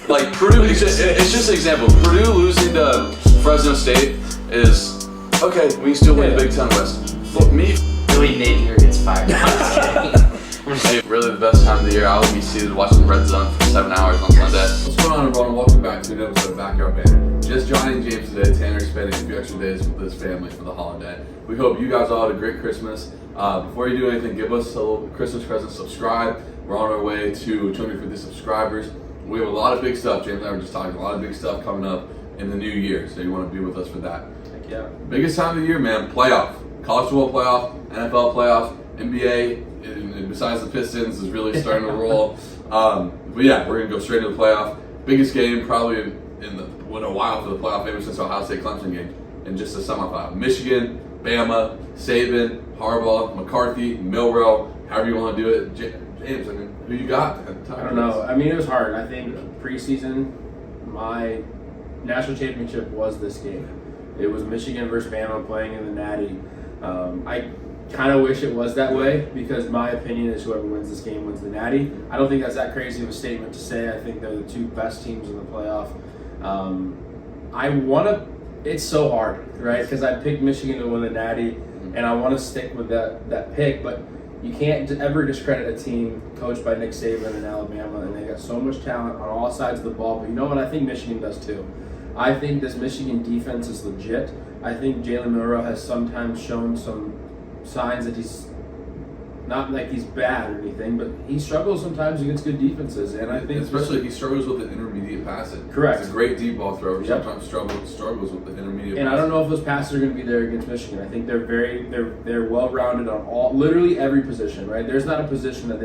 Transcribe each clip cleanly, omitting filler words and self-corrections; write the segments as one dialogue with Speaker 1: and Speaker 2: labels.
Speaker 1: Like Purdue, it's just an example. Purdue losing to Fresno State is okay. We still win the Big Ten West. But me,
Speaker 2: Billy Napier gets fired. I'm just kidding.
Speaker 1: really the best time of the year. I will be seated watching the Red Zone for 7 hours on Sunday.
Speaker 3: What's going on, everyone? Welcome back to an episode of Backyard Banter. Just joining James today. Tanner spending a few extra days with his family for the holiday. We hope you guys all had a great Christmas. Before you do anything, give us a little Christmas present. Subscribe. We're on our way to 250 subscribers. We have a lot of big stuff. James and I were just talking. A lot of big stuff coming up in the new year. So you want to be with us for that.
Speaker 2: Heck yeah.
Speaker 3: Biggest time of the year, man. Playoff. College football playoff, NFL playoff, NBA. And besides the Pistons, is really starting to roll. But yeah, we're gonna go straight to the playoff. Biggest game probably in a while for the playoff, maybe since Ohio State Clemson game, and just the semifinal. Michigan, Bama, Saban, Harbaugh, McCarthy, Milroe, however you want to do it. James, I mean, who you got?
Speaker 4: I don't know. I mean, it was hard. I think preseason, my national championship was this game. It was Michigan versus Bama playing in the Natty. I kind of wish it was that way because my opinion is whoever wins this game wins the Natty. I don't think that's that crazy of a statement to say. I think they're the two best teams in the playoff. It's so hard, right? Because I picked Michigan to win the Natty, and I want to stick with that pick, but you can't ever discredit a team coached by Nick Saban in Alabama, and they got so much talent on all sides of the ball. But you know what? I think Michigan does too. I think this Michigan defense is legit. I think Jalen Milroe has sometimes shown some signs that he's not like he's bad or anything, but he struggles sometimes against good defenses, and I think
Speaker 3: especially he struggles with the intermediate passing.
Speaker 4: Correct.
Speaker 3: He's a great deep ball thrower.
Speaker 4: Yep.
Speaker 3: Sometimes struggles with the intermediate.
Speaker 4: And
Speaker 3: passing.
Speaker 4: I don't know if those passes are going to be there against Michigan. I think they're well rounded on literally every position. Right? There's not a position that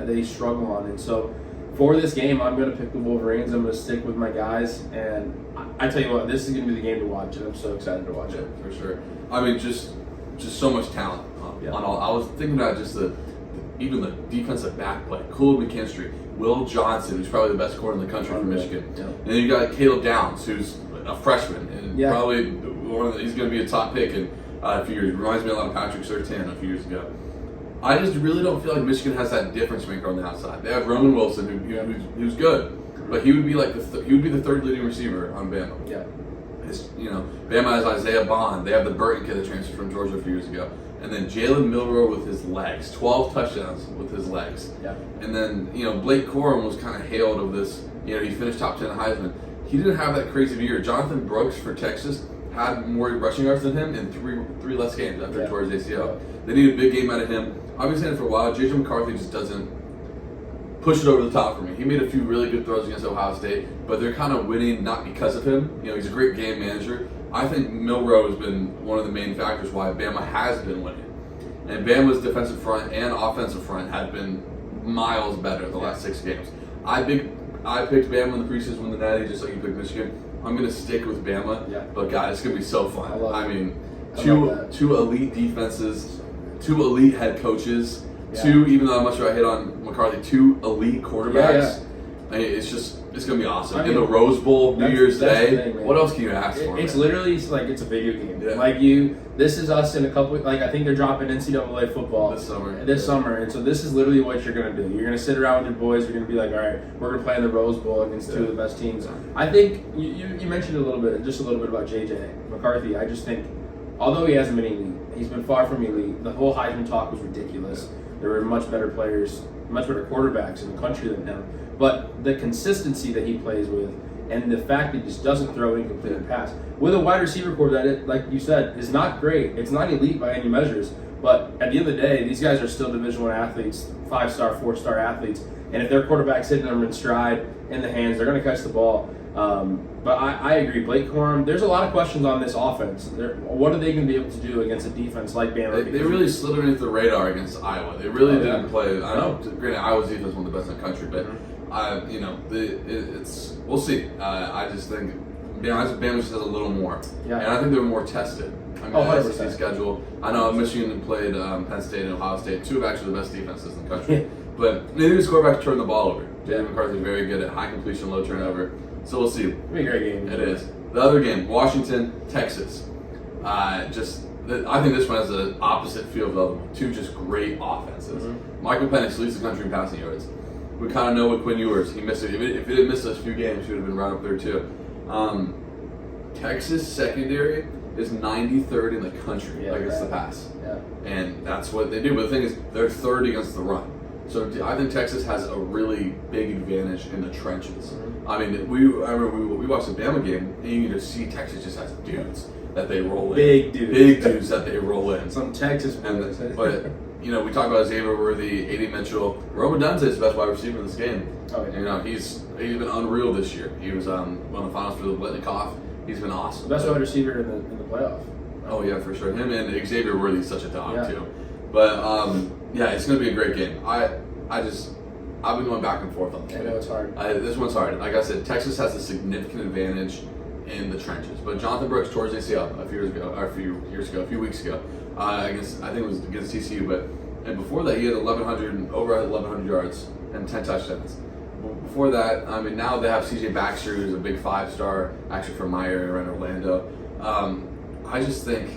Speaker 4: they struggle on, and so for this game, I'm going to pick the Wolverines. I'm going to stick with my guys, and I tell you what, this is going to be the game to watch, and I'm so excited to watch it
Speaker 3: for sure. I mean, just so much talent. On all, I was thinking about just even the defensive back play. Cooley McKinstry, Will Johnson, who's probably the best corner in the country for Michigan.
Speaker 4: Yeah.
Speaker 3: And then you got Caleb Downs, who's a freshman, and probably he's going to be a top pick in a few years. Reminds me a lot of Patrick Surtain a few years ago. I just really don't feel like Michigan has that difference maker on the outside. They have Roman Wilson, who's good, but he would be like he would be the third leading receiver on Bama.
Speaker 4: Yeah.
Speaker 3: Bama has Isaiah Bond. They have the Burton kid that transferred from Georgia a few years ago. And then Jalen Milroe with his legs. 12 touchdowns with his legs.
Speaker 4: Yeah.
Speaker 3: And then, Blake Corum was kind of hailed of this. He finished top 10 in Heisman. He didn't have that crazy of a year. Jonathan Brooks for Texas had more rushing yards than him in three less games after he tore his ACL. They need a big game out of him. I've been saying it for a while. J.J. McCarthy just doesn't push it over the top for me. He made a few really good throws against Ohio State, but they're kind of winning not because of him. He's a great game manager. I think Milroe has been one of the main factors why Bama has been winning. And Bama's defensive front and offensive front had been miles better the last 6 games. I picked Bama in the preseason win the Natty, just like you picked Michigan. I'm going to stick with Bama, but God, it's going to be so fun. I mean, two elite defenses, 2 elite head coaches, 2, even though I'm not sure I hit on McCarthy, 2 elite quarterbacks.
Speaker 4: Yeah.
Speaker 3: I mean, it's going to be awesome. In the Rose Bowl, New Year's Day, what else can you ask for?
Speaker 4: It's literally like it's a video game.
Speaker 3: Yeah.
Speaker 4: This is us in a couple. I think they're dropping NCAA football this summer, and so this is literally what you're gonna do. You're gonna sit around with your boys. You're gonna be like, all right, we're gonna play in the Rose Bowl against 2 of the best teams. I think you mentioned a little bit about JJ McCarthy. I just think, although he hasn't been elite, he's been far from elite. The whole Heisman talk was ridiculous. There were much better players, much better quarterbacks in the country than him. But the consistency that he plays with, and the fact that he just doesn't throw incomplete pass with a wide receiver core that, like you said, is not great. It's not elite by any measures. But at the end of the day, these guys are still Division I athletes, 5-star, 4-star athletes. And if their quarterback's hitting them in stride, in the hands, they're going to catch the ball. But I agree, Blake Corum. There's a lot of questions on this offense. What are they going to be able to do against a defense like Bama?
Speaker 3: They really slid underneath the radar against Iowa. They really didn't play. I know, granted, Iowa's defense is one of the best in the country, but we'll see. I just think Bama just has a little more, and I think they're more tested. I mean, the SEC schedule. I know Michigan played Penn State and Ohio State, 2 of actually the best defenses in the country. But they need a quarterback to turn the ball over. Jalen McCarthy is very good at high completion, low turnover. So we'll see.
Speaker 4: It'll be a great game.
Speaker 3: It is. The other game, Washington, Texas. I think this one has the opposite feel of the other one. 2 just great offenses. Michael Penix leads the country in passing yards. we kind of know with Quinn Ewers. He missed it. If he didn't miss a few games, he would have been right up there too. Texas secondary is 93rd in the country against the pass. Yeah. And that's what they do. But the thing is, they're third against the run. So I think Texas has a really big advantage in the trenches. Mm-hmm. I mean, I remember we watched the Bama game, and you just see Texas just has dudes that they roll in.
Speaker 4: Big dudes.
Speaker 3: Big dudes that they roll in.
Speaker 4: Some Texas boys.
Speaker 3: But, we talk about Xavier Worthy, A.D. Mitchell. Roman Dunze is the best wide receiver in this game.
Speaker 4: Oh, yeah.
Speaker 3: He's been unreal this year. He was one of the finals for the Blitnikoff. He's been awesome.
Speaker 4: Best wide receiver in the playoff.
Speaker 3: Oh, yeah, for sure. Him and Xavier Worthy is such a dog, too. But, it's going to be a great game. I've been going back and forth on this.
Speaker 4: I know it's hard.
Speaker 3: This one's hard. Like I said, Texas has a significant advantage in the trenches. But Jonathan Brooks tore his ACL a few weeks ago. I think it was against TCU. And before that, he had over 1,100 yards and 10 touchdowns. Before that, now they have C.J. Baxter, who's a big 5-star, actually from my area around Orlando. I just think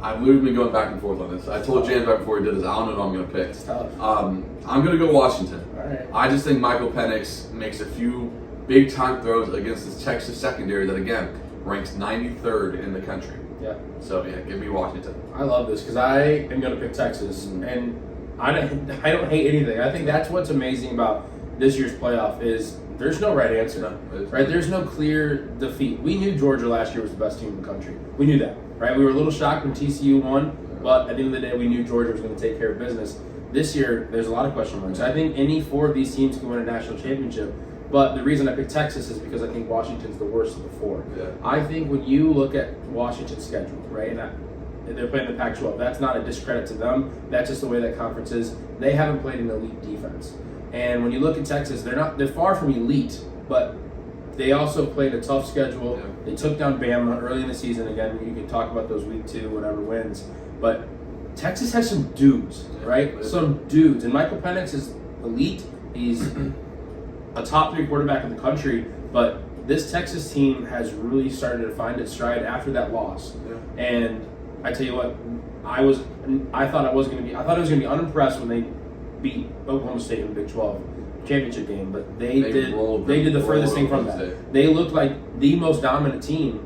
Speaker 3: I've literally been going back and forth on this. I told James right before he did this, I don't know who I'm going to pick.
Speaker 4: It's tough.
Speaker 3: I'm going to go Washington.
Speaker 4: All right.
Speaker 3: I just think Michael Penix makes a few big-time throws against this Texas secondary that, again, ranks 93rd in the country.
Speaker 4: Yeah.
Speaker 3: So, give me Washington.
Speaker 4: I love this because I am going to pick Texas, and I don't hate anything. I think that's what's amazing about this year's playoff is there's no right answer. Right? There's no clear defeat. We knew Georgia last year was the best team in the country. We knew that. Right? We were a little shocked when TCU won, but at the end of the day, we knew Georgia was going to take care of business. This year, there's a lot of question marks. I think any 4 of these teams can win a national championship, but the reason I picked Texas is because I think Washington's the worst of the 4. Yeah. I think when you look at Washington's schedule, right, and they're playing the Pac-12, that's not a discredit to them. That's just the way that conference is. They haven't played an elite defense. And when you look at Texas, they're far from elite, but they also played a tough schedule. Yeah. They took down Bama early in the season. Again, you can talk about those week 2, whatever wins. But Texas has some dudes, right? Some dudes. And Michael Penix is elite. He's a top 3 quarterback in the country. But this Texas team has really started to find its stride after that loss. Yeah. And I tell you what, I thought it was going to be unimpressed when they beat Oklahoma State in the Big 12 championship game, but they did the furthest thing from that. They looked like the most dominant team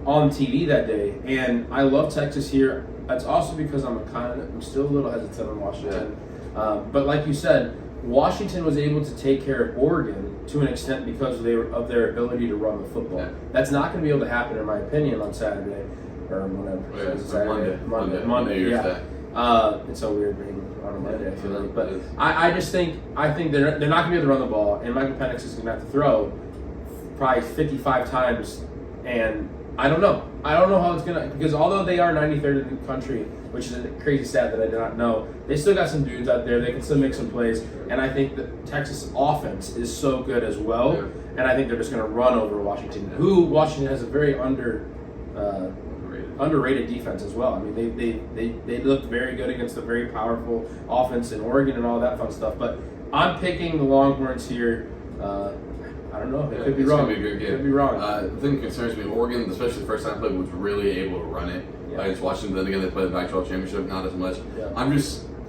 Speaker 4: on TV that day, and I love Texas here. That's also because I'm still a little hesitant on Washington. Yeah. But like you said, Washington was able to take care of Oregon to an extent because of their ability to run the football. Yeah. That's not going to be able to happen, in my opinion, on Saturday or whenever. Monday. Yeah. It's so weird being on a Monday, I feel like. But I just think they're not going to be able to run the ball, and Michael Penix is going to have to throw probably 55 times, and I don't know how it's going to, because although they are 93rd in the country, which is a crazy stat that I did not know, they still got some dudes out there. They can still make some plays, and I think the Texas offense is so good as well, and I think they're just going to run over Washington, who Washington has a very underrated defense as well. I mean, they looked very good against a very powerful offense in Oregon and all that fun stuff. But I'm picking the Longhorns here. I don't know. It could be wrong. Could be wrong.
Speaker 3: The thing that concerns me, Oregon, especially the first time played, was really able to run it against Washington. Then again, they played the Pac-12 championship, not as much. Yeah.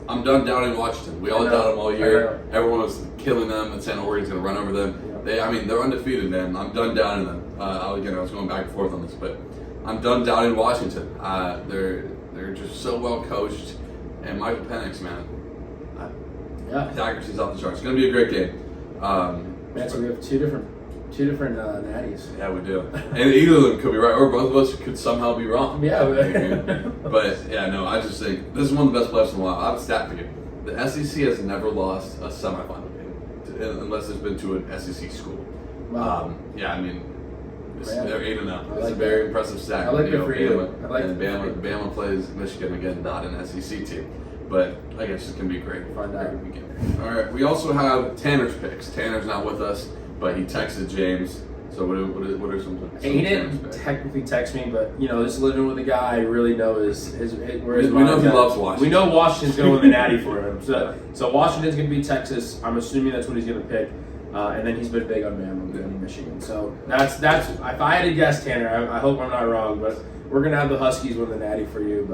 Speaker 3: I'm done doubting Washington. We all doubted them all year. Everyone was killing them and saying Oregon's going to run over them. Yeah. They're undefeated, man. I'm done doubting them. I was going back and forth on this, but I'm done doubting Washington. They're just so well coached, and Michael Penix, man, his accuracy's off the charts. It's going to be a great game.
Speaker 4: So we have two different natties.
Speaker 3: Yeah, we do, and either of them could be right, or both of us could somehow be wrong.
Speaker 4: Yeah,
Speaker 3: I just think this is one of the best playoffs in a while. I have a stat for you: the SEC has never lost a semifinal game unless it's been to an SEC school. Wow. They're 8-0. It's a very impressive stat.
Speaker 4: I like it for you.
Speaker 3: Bama plays Michigan again, not an SEC team. But I guess it's going to be great.
Speaker 4: Find out.
Speaker 3: All right. We also have Tanner's picks. Tanner's not with us, but he texted James. So what are some
Speaker 4: he didn't technically text me, but this living with a guy I really know is where his
Speaker 3: we know he loves Washington.
Speaker 4: We know Washington's going to win the Natty for him. So Washington's going to be Texas. I'm assuming that's what he's going to pick. And then he's been big on Bama and Michigan. So that's if I had to guess, Tanner, I hope I'm not wrong, but we're gonna have the Huskies win the Natty for you.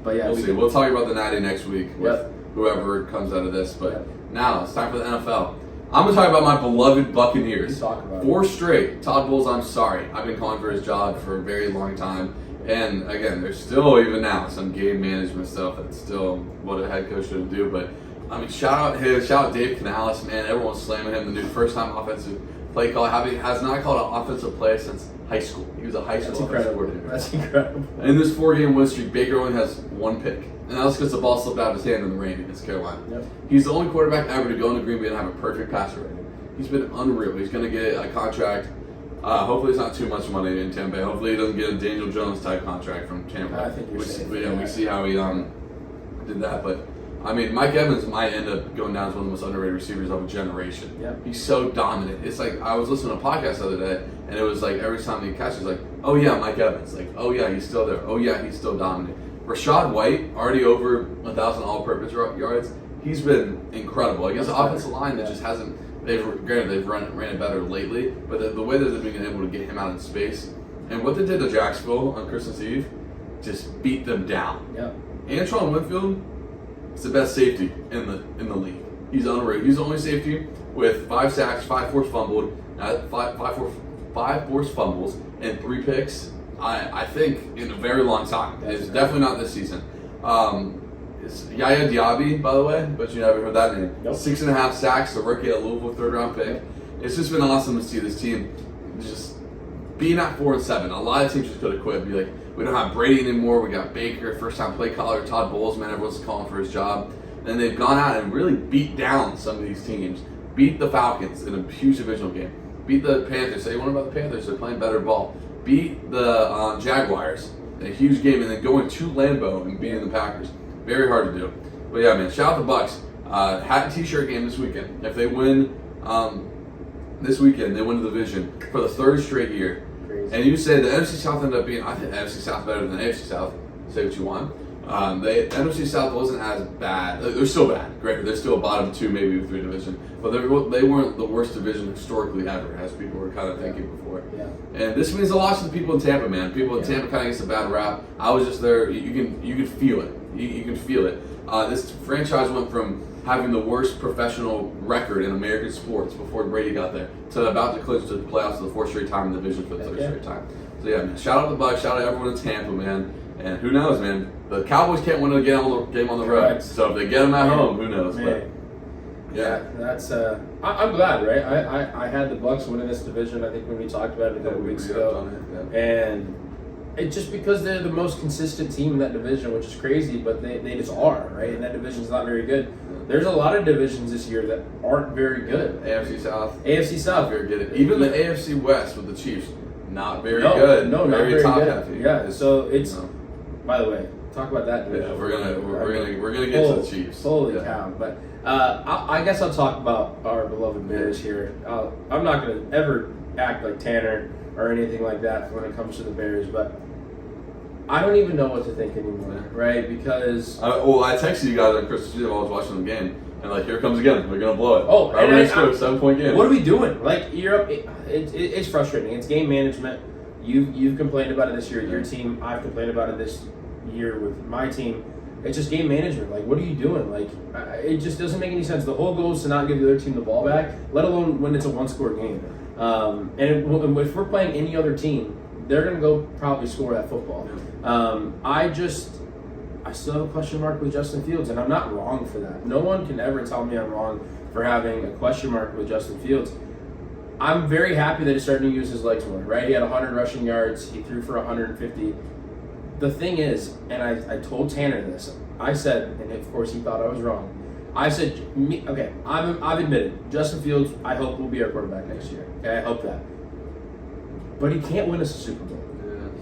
Speaker 4: But yeah,
Speaker 3: we'll see. We'll talk about the Natty next week with whoever comes out of this. But now it's time for the NFL. I'm going to talk about my beloved Buccaneers.
Speaker 4: Talk about
Speaker 3: 4 straight. Todd Bowles, I'm sorry. I've been calling for his job for a very long time. And again, there's still, even now, some game management stuff that's still what a head coach should do. But I mean, shout out Dave Canales, man. Everyone's slamming him. The new first-time offensive play call. Has not called an offensive play since high school. He was a high school offensive coordinator.
Speaker 4: That's incredible.
Speaker 3: In this 4-game win streak, Baker only has 1 pick. And that's because the ball slipped out of his hand in the rain against Carolina.
Speaker 4: Yep.
Speaker 3: He's the only quarterback ever to go into Green Bay and have a perfect passer rating. He's been unreal. He's going to get a contract. Hopefully it's not too much money in Tampa Bay. Hopefully he doesn't get a Daniel Jones type contract from Tampa.
Speaker 4: I think you're safe.
Speaker 3: We see how he did that. But I mean, Mike Evans might end up going down as one of the most underrated receivers of a generation.
Speaker 4: Yep.
Speaker 3: He's so dominant. It's like I was listening to a podcast the other day, and it was like every time he catches, like, oh yeah, Mike Evans. Like, oh yeah, he's still there. Oh yeah, he's still dominant. Rashad White, already over 1,000 all-purpose yards. He's been incredible against the offensive line that just hasn't. They've ran it better lately, but the way that they've been able to get him out in space, and what they did to Jacksonville on Christmas Eve, just beat them down.
Speaker 4: Yep.
Speaker 3: Antoine Winfield is the best safety in the league. He's unreal. He's the only safety with 5 sacks, 5 forced fumbles, and 3 picks. I think in a very long time. It's definitely not this season. It's Yaya Diaby, by the way, but you never heard that name.
Speaker 4: Nope.
Speaker 3: 6.5 sacks, a rookie at Louisville, 3rd-round pick. It's just been awesome to see this team just being at 4-7. A lot of teams just could have quit. Be like, we don't have Brady anymore. We got Baker, first-time play caller, Todd Bowles, man, everyone's calling for his job. And they've gone out and really beat down some of these teams. Beat the Falcons in a huge divisional game. Beat the Panthers. Say what about the Panthers? They're playing better ball. Beat the Jaguars in a huge game, and then going to Lambeau and beating the Packers. Very hard to do. But yeah, man, shout out the Bucs. Hat and T-shirt game this weekend. If they win this weekend, they win the division for the 3rd straight year.
Speaker 4: Crazy.
Speaker 3: And you say the NFC South ended up being, I think the NFC South better than the AFC South. Say what you want. The NFC South wasn't as bad. They're still bad. Great. They're still a bottom 2, maybe 3 division. But they weren't the worst division historically ever, as people were kind of thinking before.
Speaker 4: Yeah.
Speaker 3: And this means a lot to the people in Tampa, man. People in Tampa kind of gets a bad rap. I was just there. You can feel it. You can feel it. This franchise went from having the worst professional record in American sports before Brady got there to about to clinch to the playoffs for the 4th straight time in the division for the 3rd straight time. So yeah, man, shout out the Bucs, shout out everyone in Tampa, man. And who knows, man? The Cowboys can't win a game on the road. So if they get them at home, who knows?
Speaker 4: Man.
Speaker 3: But
Speaker 4: yeah, that's. I'm glad, right? I had the Bucs winning this division. I think when we talked about it a couple weeks ago, and it's just because they're the most consistent team in that division, which is crazy, but they just are, right? And that division's not very good. There's a lot of divisions this year that aren't very good.
Speaker 3: AFC South.
Speaker 4: AFC South.
Speaker 3: Very good. Even the AFC West with the Chiefs, not very
Speaker 4: good.
Speaker 3: No,
Speaker 4: not very
Speaker 3: top
Speaker 4: good.
Speaker 3: heavy.
Speaker 4: Yeah. So it's. By the way, talk about that division.
Speaker 3: Yeah, we're gonna get to the Chiefs.
Speaker 4: Holy cow! But I guess I'll talk about our beloved Bears here. I'm not gonna ever act like Tanner or anything like that when it comes to the Bears, but I don't even know what to think anymore, right? Because
Speaker 3: I texted you guys on Christmas Eve. I was watching the game, and like, here it comes again. We're gonna blow it.
Speaker 4: Oh,
Speaker 3: right,
Speaker 4: and
Speaker 3: we're gonna score a 7-point game.
Speaker 4: What are we doing? Like, you're up. It's frustrating. It's game management. You've complained about it this year with your team. I've complained about it this year with my team. It's just game management. Like, what are you doing? Like, it just doesn't make any sense. The whole goal is to not give the other team the ball back, let alone when it's a 1-score game. And if we're playing any other team, they're going to go probably score that football. I still have a question mark with Justin Fields, and I'm not wrong for that. No one can ever tell me I'm wrong for having a question mark with Justin Fields. I'm very happy that he's starting to use his legs more, right? He had 100 rushing yards. He threw for 150. The thing is, and I told Tanner this, I said, and of course he thought I was wrong, I said, okay, I've admitted, Justin Fields, I hope will be our quarterback next year. Okay, I hope that. But he can't win us a Super Bowl.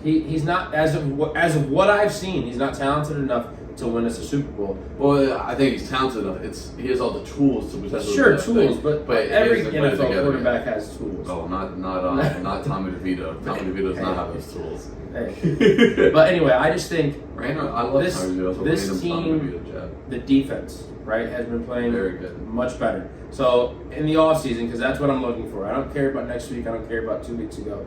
Speaker 4: Yeah. He's not, as of what I've seen, he's not talented enough to win us a Super Bowl.
Speaker 3: Well, I think he's talented enough. He has all the tools to potentially.
Speaker 4: Sure, tools, but every NFL quarterback
Speaker 3: yet.
Speaker 4: Has tools.
Speaker 3: Oh, not Tommy DeVito. Tommy DeVito does not have those tools.
Speaker 4: Hey. But anyway, I just think
Speaker 3: I love
Speaker 4: this team, the defense, right, has been playing
Speaker 3: very good,
Speaker 4: much better. So in the offseason, because that's what I'm looking for. I don't care about next week. I don't care about 2 weeks ago.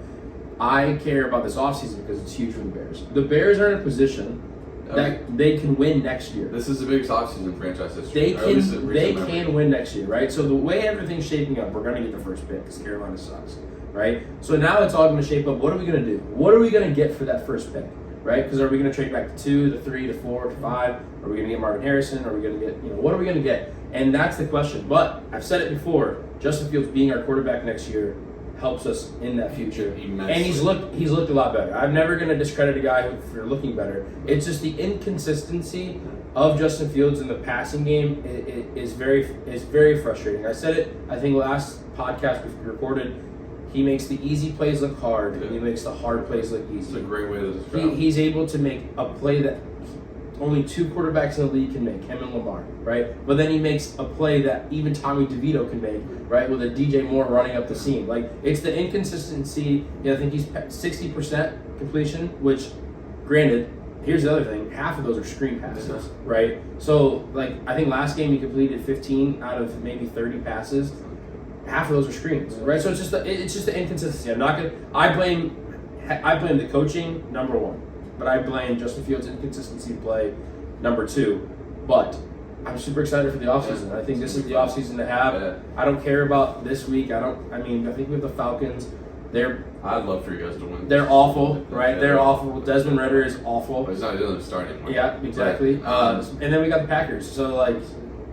Speaker 4: I care about this offseason because it's huge for the Bears. The Bears are in a position that they can win next year.
Speaker 3: This is the biggest offseason franchise history.
Speaker 4: They can win next year, right? So the way everything's shaping up, we're going to get the first pick because Carolina sucks, right? So now it's all going to shape up. What are we going to do? What are we going to get for that first pick, right? Because are we going to trade back to 2, to 3, to 4, to 5? Are we going to get Marvin Harrison? Are we going to get, what are we going to get? And that's the question. But I've said it before, Justin Fields being our quarterback next year helps us in that future.
Speaker 3: Immensely.
Speaker 4: And he's looked a lot better. I'm never going to discredit a guy for looking better. It's just the inconsistency of Justin Fields in the passing game is very frustrating. I said it, I think last podcast we recorded, he makes the easy plays look hard, and he makes the hard plays look easy.
Speaker 3: It's a great way to describe it.
Speaker 4: He's able to make a play that only 2 quarterbacks in the league can make, him and Lamar, right? But then he makes a play that even Tommy DeVito can make, right? With a DJ Moore running up the seam. Like, it's the inconsistency. I think he's 60% completion, which, granted, here's the other thing. Half of those are screen passes, right? So, I think last game he completed 15 out of maybe 30 passes. Half of those are screens, right? So it's just the inconsistency. I blame the coaching, number 1. But I blame Justin Fields' inconsistency play, number 2. But I'm super excited for the offseason. I think this is the offseason to have.
Speaker 3: Yeah.
Speaker 4: I don't care about this week. I think we have the Falcons.
Speaker 3: I'd love for you guys to win.
Speaker 4: They're awful, right? They're awful. Desmond Ritter is awful.
Speaker 3: But he's not doing the starting.
Speaker 4: Yeah, exactly. And then we got the Packers. So,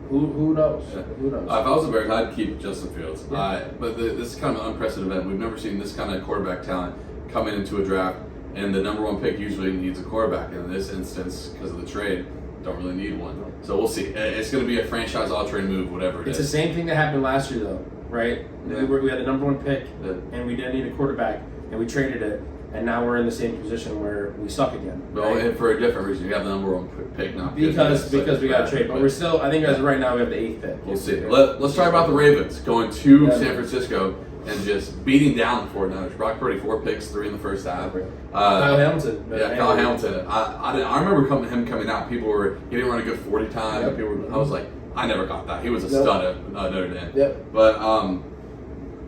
Speaker 4: who knows?
Speaker 3: Yeah.
Speaker 4: Who knows?
Speaker 3: If I was the Bears, I'd keep Justin Fields. Yeah. But this is kind of an unprecedented event. We've never seen this kind of quarterback talent coming into a draft. And the number 1 pick usually needs a quarterback. And in this instance, because of the trade, don't really need one. So we'll see. It's going to be a franchise-altering move, whatever it is.
Speaker 4: It's the same thing that happened last year, though, right?
Speaker 3: Yeah.
Speaker 4: We had the number 1 pick, and we didn't need a quarterback, and we traded it, and now we're in the same position where we suck again.
Speaker 3: Well,
Speaker 4: right?
Speaker 3: and for a different reason. You have the number 1 pick now.
Speaker 4: Because we got to trade. But we're still, I think as of right now, we have the 8th pick.
Speaker 3: We'll see. Let's talk about the Ravens going to San Francisco and just beating down the 49ers. Brock Purdy, 4 picks, 3 in the first half.
Speaker 4: Kyle Hamilton.
Speaker 3: Kyle Hamilton. I remember him coming out. He didn't run a good 40 time.
Speaker 4: Yep.
Speaker 3: I was like, I never got that. He was a stud at Notre Dame.
Speaker 4: Yep.
Speaker 3: But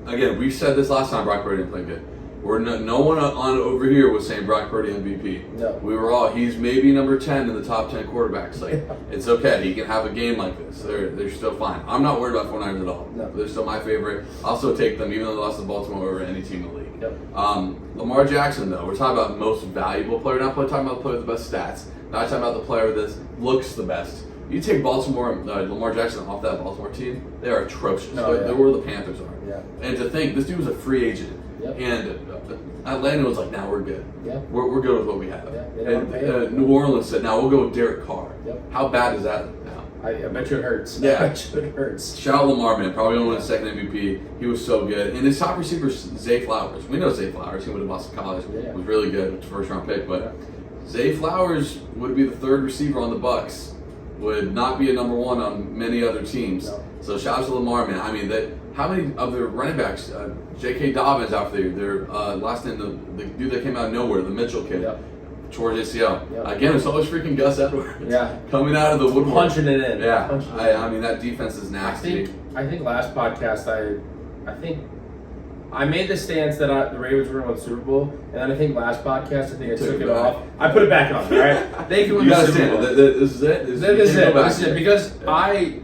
Speaker 3: again, we said this last time. Brock Purdy didn't play good. No one on over here was saying Brock Purdy MVP.
Speaker 4: No.
Speaker 3: We were all, he's maybe number 10 in the top 10 quarterbacks. It's okay. He can have a game like this. They're still fine. I'm not worried about 49ers at all.
Speaker 4: No.
Speaker 3: They're still my favorite. I'll still take them, even though they lost to Baltimore, over any team in the league.
Speaker 4: Yep.
Speaker 3: Lamar Jackson, though, we're talking about most valuable player. Not talking about the player with the best stats. Not talking about the player that looks the best. You take Lamar Jackson off that Baltimore team, they are atrocious. They're where the Panthers are.
Speaker 4: Yeah.
Speaker 3: And to think, this dude was a free agent.
Speaker 4: Yep.
Speaker 3: And Atlanta was like, "Now we're good.
Speaker 4: Yeah.
Speaker 3: We're good with what we have."
Speaker 4: Yeah.
Speaker 3: And New Orleans said, "Now we'll go with Derek Carr."
Speaker 4: Yep.
Speaker 3: How bad is that now?
Speaker 4: I bet you it hurts.
Speaker 3: Yeah.
Speaker 4: I bet you it hurts.
Speaker 3: Shout out Lamar, man. Probably going to win his second MVP. He was so good. And his top receiver is Zay Flowers. We know Zay Flowers. He went to Boston College.
Speaker 4: Yeah.
Speaker 3: Was really good. First round pick. But Zay Flowers would be the 3rd receiver on the Bucs. Would not be a number 1 on many other teams. No. So shout out to Lamar, man. I mean, how many of their running backs? J.K. Dobbins out there. Their last name, the dude that came out of nowhere, the Mitchell kid.
Speaker 4: Yep.
Speaker 3: Towards ACL.
Speaker 4: Yep.
Speaker 3: Again, it's always freaking Gus Edwards.
Speaker 4: Yeah.
Speaker 3: Coming out of the woodwork.
Speaker 4: Punching it in.
Speaker 3: Yeah. I mean, that defense is nasty.
Speaker 4: I think last podcast I think I made the stance that the Ravens were going to win the Super Bowl, and then I think last podcast I took it off. I put it back on. All right, they can win the Super Bowl.
Speaker 3: This is it.
Speaker 4: This is it. Because I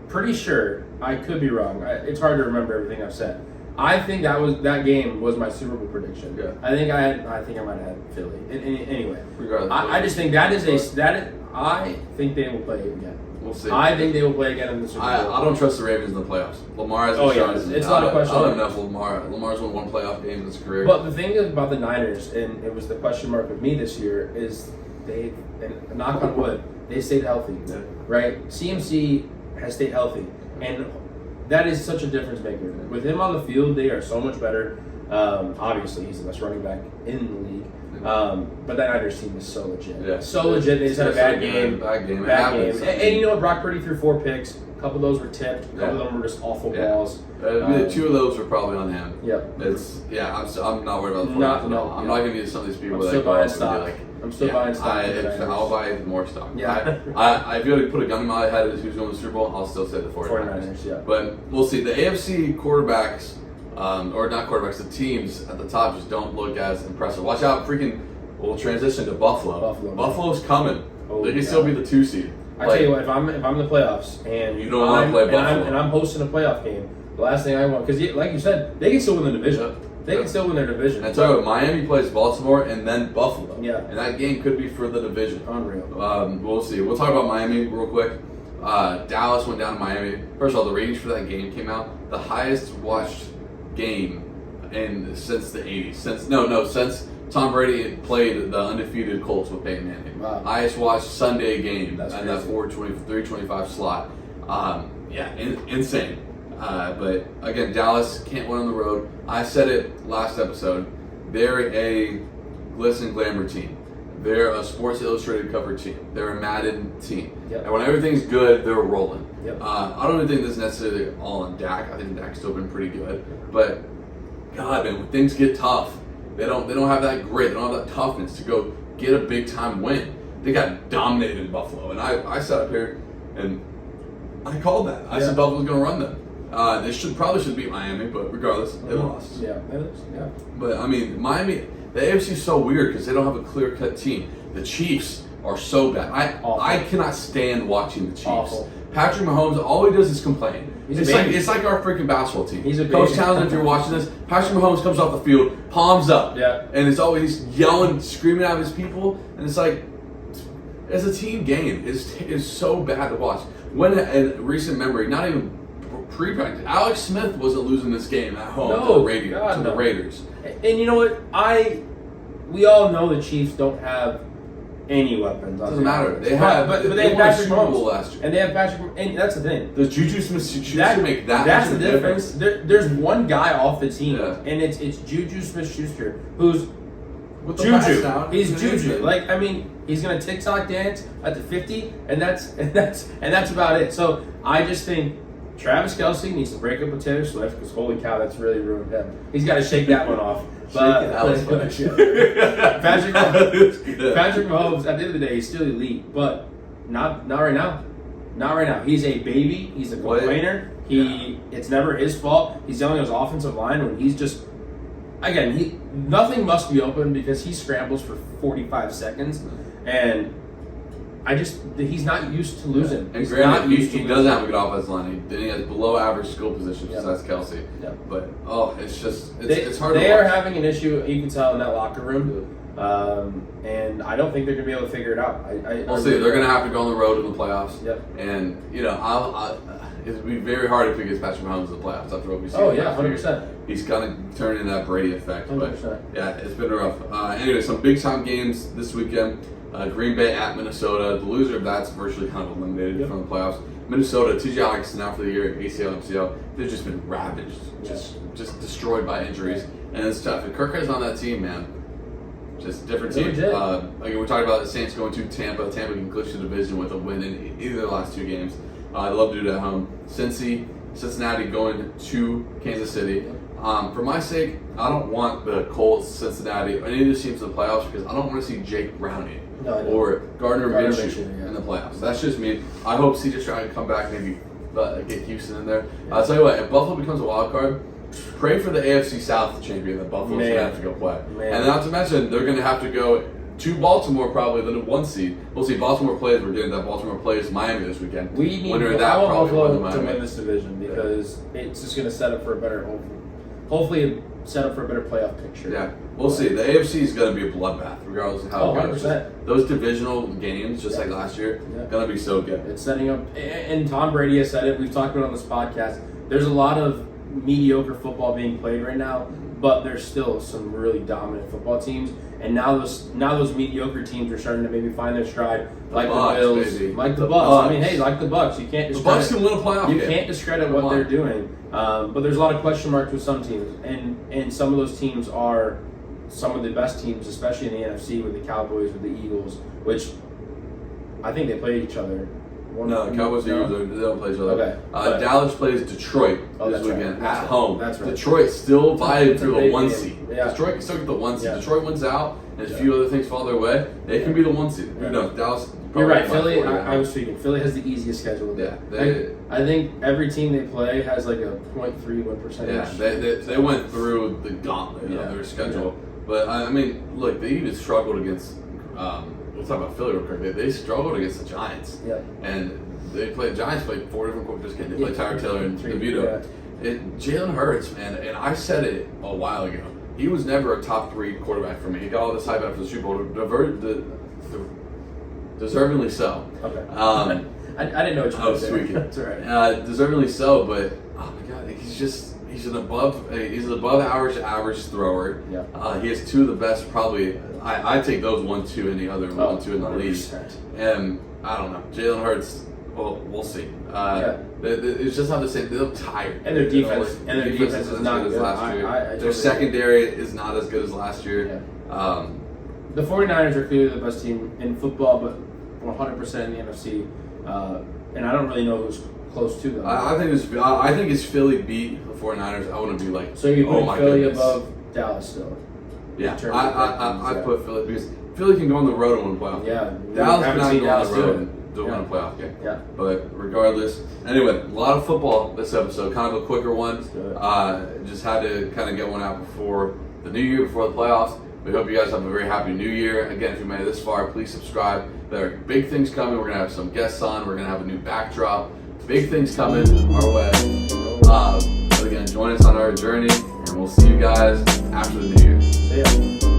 Speaker 4: pretty sure I could be wrong. It's hard to remember everything I've said. I think that game was my Super Bowl prediction.
Speaker 3: Yeah.
Speaker 4: I think I might have had Philly. Anyway,
Speaker 3: regardless,
Speaker 4: I just think I think they will play again.
Speaker 3: We'll see.
Speaker 4: I think they will play again in the Super Bowl.
Speaker 3: I don't trust the Ravens in the playoffs. Lamar hasn't shown.
Speaker 4: It's not a question.
Speaker 3: I don't know if Lamar's won 1 playoff game in his career.
Speaker 4: But the thing about the Niners, and it was the question mark with me this year, is and knock on wood, they stayed healthy.
Speaker 3: Yeah.
Speaker 4: Right? CMC has stayed healthy. And that is such a difference maker. With him on the field, they are so much better. Obviously, he's the best running back in the league. But that Niners team is so legit.
Speaker 3: Yeah.
Speaker 4: So legit. They just had a bad game.
Speaker 3: Bad game.
Speaker 4: And you know what? Brock Purdy threw 4 picks. A couple of those were tipped. A couple of them were just awful balls.
Speaker 3: 2 of those were probably on him.
Speaker 4: Yep.
Speaker 3: I'm not worried about the 49ers at all. I'm not going to use some of these people that go up and be like,
Speaker 4: I'm still buying stock.
Speaker 3: I'll buy more stock.
Speaker 4: Yeah.
Speaker 3: If you had to put a gun in my head as who's going to the Super Bowl, I'll still say the 49ers.
Speaker 4: Yeah.
Speaker 3: But we'll see. The AFC quarterbacks, or not quarterbacks, the teams at the top just don't look as impressive. Watch out, we'll transition to Buffalo. Buffalo's coming. They can still be the 2 seed.
Speaker 4: I tell you what, if I'm in the playoffs and
Speaker 3: you don't want to play Buffalo,
Speaker 4: and I'm hosting a playoff game, the last thing I want, because like you said, they can still win the division. They can still win their division.
Speaker 3: I tell you what, Miami plays Baltimore and then Buffalo.
Speaker 4: Yeah.
Speaker 3: And that game could be for the division.
Speaker 4: Unreal.
Speaker 3: We'll see. We'll talk about Miami real quick. Dallas went down to Miami. First of all, the ratings for that game came out. The highest watched game since the 80s. Since Tom Brady played the undefeated Colts with Peyton Manning.
Speaker 4: Wow.
Speaker 3: Highest watched Sunday game.
Speaker 4: That's
Speaker 3: in that 325 slot. Insane. But again, Dallas can't win on the road. I said it last episode. They're a glitz and glamour team. They're a Sports Illustrated cover team. They're a Madden team.
Speaker 4: Yep.
Speaker 3: And when everything's good, they're rolling.
Speaker 4: Yep.
Speaker 3: I don't even think this is necessarily all on Dak. I think Dak's still been pretty good. But God, man, when things get tough, they don't have that grit. They don't have that toughness to go get a big time win. They got dominated in Buffalo, and I sat up here and I called that. I said Buffalo's going to run them. They probably should beat Miami, but regardless, they lost.
Speaker 4: Yeah, yeah.
Speaker 3: But I mean, Miami, the AFC is so weird because they don't have a clear-cut team. The Chiefs are so bad. I cannot stand watching the Chiefs.
Speaker 4: Awful.
Speaker 3: Patrick Mahomes, all he does is complain. It's like our freaking basketball team.
Speaker 4: He's a
Speaker 3: Coach
Speaker 4: baby.
Speaker 3: Townsend, if you're watching this, Patrick Mahomes comes off the field, palms up, and it's always yelling, screaming at his people, and it's like, it's a team game. It's so bad to watch. When in recent memory, not even pre-practice, Alex Smith wasn't losing this game at home to the Raiders.
Speaker 4: And you know what? We all know the Chiefs don't have any weapons.
Speaker 3: Doesn't matter. They have,
Speaker 4: but
Speaker 3: they
Speaker 4: have
Speaker 3: won a
Speaker 4: Patrick
Speaker 3: Super Bowl
Speaker 4: Mahomes
Speaker 3: last year.
Speaker 4: and they have Patrick. And that's the thing.
Speaker 3: Does Juju Smith-Schuster make that
Speaker 4: That's
Speaker 3: much
Speaker 4: the difference. There's one guy off the team,
Speaker 3: Yeah.
Speaker 4: and it's Juju Smith-Schuster, who's
Speaker 3: With the pass
Speaker 4: Juju.
Speaker 3: down,
Speaker 4: He's
Speaker 3: it's
Speaker 4: Juju.
Speaker 3: amazing.
Speaker 4: Like, I mean, he's gonna TikTok dance at the 50, and that's about it. So I just think Travis Kelce needs to break up with Taylor Swift because holy cow, that's really ruined him. He's got to shake that one off. But Patrick Mahomes, at the end of the day, he's still elite, but not right now. Not right now. He's a baby. He's a complainer. It's never his fault. He's yelling at his offensive line when he's just. Again, nothing must be open because he scrambles for 45 seconds, and he's not used to losing.
Speaker 3: And granted, he doesn't have a good offensive line. He has below average skill position besides Kelce.
Speaker 4: Yeah.
Speaker 3: But it's hard to watch.
Speaker 4: They are having an issue, you can tell, in that locker room. And I don't think they're going to be able to figure it out.
Speaker 3: We'll see. They're going to have to go on the road in the playoffs.
Speaker 4: Yep.
Speaker 3: And, it would be very hard if he gets Patrick Mahomes in the playoffs after what we see.
Speaker 4: Oh, yeah, 100%.
Speaker 3: He's going to turn into that Brady effect.
Speaker 4: 100%.
Speaker 3: But, yeah, it's been rough. Anyway, some big-time games this weekend. Green Bay at Minnesota. The loser of that's virtually kind of eliminated from the playoffs. Minnesota, TJ Hawkinson out for the year, ACL, MCL. They've just been ravaged, just destroyed by injuries. And it's tough. If Kirk is on that team, man, just different team. Again, we talked about the Saints going to Tampa. Tampa can glitch the division with a win in either of the last 2 games. I'd love to do it at home. Cincinnati going to Kansas City. For my sake, I don't want the Colts, Cincinnati, or any of these teams in the playoffs because I don't want to see Jake Browning or Gardner Minshew in the playoffs. That's just me. I hope CJ Stroud can come back, maybe get Houston in there. I'll tell you what, if Buffalo becomes a wild card, pray for the AFC South champion that Buffalo's going to have to go play. And not to mention, they're going to have to go to Baltimore probably, the 1 seed. We'll see. Baltimore plays. We're getting that Baltimore plays Miami this weekend.
Speaker 4: We need Buffalo to win this division because it's just going to set up for a better, hopefully set up for a better playoff picture.
Speaker 3: Yeah, we'll see. The AFC is going to be a bloodbath regardless of how it goes.
Speaker 4: 100%.
Speaker 3: Those divisional games, just like last year, going to be so good.
Speaker 4: It's setting up, and Tom Brady has said it. We've talked about it on this podcast. There's a lot of mediocre football being played right now, but there's still some really dominant football teams. And now those mediocre teams are starting to maybe find their stride, like the Bills,
Speaker 3: baby.
Speaker 4: like the Bucks. I mean, hey, like the Bucks, you can't
Speaker 3: the Bucks can win a playoff game.
Speaker 4: You can't discredit what they're doing. But there's a lot of question marks with some teams, and some of those teams are some of the best teams, especially in the NFC, with the Cowboys, with the Eagles, which I think they play each other.
Speaker 3: No, the Cowboys and Eagles, they don't play each other.
Speaker 4: Okay.
Speaker 3: Dallas plays Detroit this weekend at home.
Speaker 4: That's right.
Speaker 3: Detroit still vying for the 1 seed.
Speaker 4: Yeah.
Speaker 3: Detroit can still get the 1 seed.
Speaker 4: Yeah.
Speaker 3: Detroit wins out, and a few other things fall their way. They can be the 1 seed.
Speaker 4: Yeah.
Speaker 3: Dallas.
Speaker 4: You're right. Philly. I was speaking. Philly has the easiest schedule.
Speaker 3: Yeah.
Speaker 4: I think every team they play has like a 0.3 win percentage.
Speaker 3: Yeah. They went through the gauntlet of their schedule. But I mean, look, they even struggled against. we'll talk about Philly real quick. They struggled against the Giants.
Speaker 4: Yeah.
Speaker 3: And Giants played 4 different quarters. They played Tyrod Taylor and
Speaker 4: 3,
Speaker 3: DeVito. Jalen Hurts, man, and I said it a while ago. He was never a top 3 quarterback for me. He got all this hype after the Super Bowl. Deservingly so.
Speaker 4: Okay. I didn't know what you were saying. That's all right.
Speaker 3: Deservingly so, but oh my God, he's an above average thrower.
Speaker 4: Yeah.
Speaker 3: He has 2 of the best, probably. I take those 1-2 any other 1-2 in the league. And I don't know, Jalen Hurts. Well, we'll see. It's just not the same. They look tired.
Speaker 4: And their defense. Is not
Speaker 3: as
Speaker 4: good.
Speaker 3: last year.
Speaker 4: Their
Speaker 3: secondary is not as good as last year.
Speaker 4: Yeah. The 49ers are clearly the best team in football, but 100% in the NFC. And I don't really know who's close to them.
Speaker 3: I think it's Philly beat the 49ers. I want to be like,
Speaker 4: so you put Philly
Speaker 3: goodness.
Speaker 4: above Dallas still?
Speaker 3: Yeah, I put Philly because Philly can go on the road and win a playoff.
Speaker 4: Yeah,
Speaker 3: Dallas cannot go on the road to win a playoff game.
Speaker 4: Yeah.
Speaker 3: But regardless, anyway, a lot of football this episode. Kind of a quicker one. Just had to kind of get one out before the new year, before the playoffs. We hope you guys have a very happy new year. Again, if you made it this far, please subscribe. There are big things coming. We're going to have some guests on. We're going to have a new backdrop. Big things coming our way. But again, join us on our journey, and we'll see you guys after the new year.
Speaker 4: See ya.